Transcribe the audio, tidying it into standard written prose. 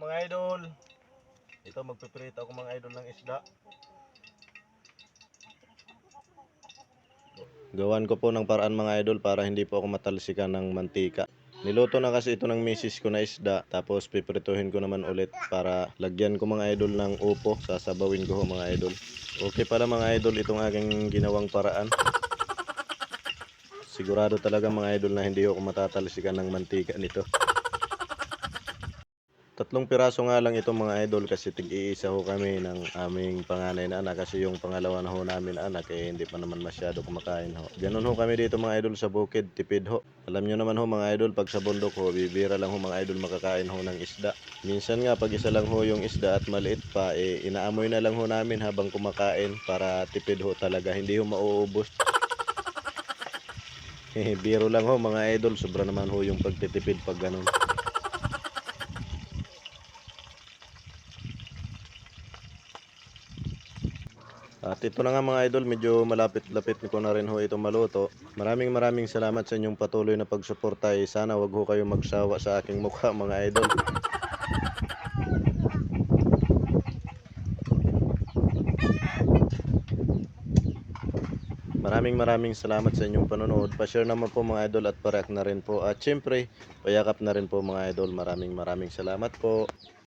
mga idol. Ito magpiprito ako mga idol ng isda. Gawan ko po ng paraan mga idol para hindi po ako matalsikan ng mantika. Niluto na kasi ito ng misis ko na isda, tapos piprituhin ko naman ulit para lagyan ko mga idol ng upo, sasabawin ko mga idol. Okay pala mga idol itong aking ginawang paraan. Sigurado talaga mga idol na hindi ako matatalsikan ng mantika nito. 3 piraso nga lang ito mga idol kasi tig-iisa ho kami ng aming panganay na anak kasi yung pangalawa na ho namin anak hindi pa naman masyado kumakain ho. Ganun ho kami dito mga idol sa bukid, tipid ho. Alam nyo naman ho mga idol pag sa bundok ho, bibira lang ho mga idol makakain ho ng isda. Minsan nga pag isa lang ho yung isda at maliit pa inaamoy na lang ho namin habang kumakain para tipid ho talaga, hindi ho mauubos. Biro lang ho mga idol, sobra naman ho yung pagtitipid pag ganun. At ito na nga mga idol, medyo malapit-lapit ko na rin ho ito maluto. Maraming salamat sa inyong patuloy na pagsuporta. Sana wag ho kayo magsawa sa aking mukha mga idol. Maraming salamat sa inyong panonood. Pa-share naman po mga idol at pa-react na rin po. At syempre, payakap na rin po mga idol. Maraming salamat po.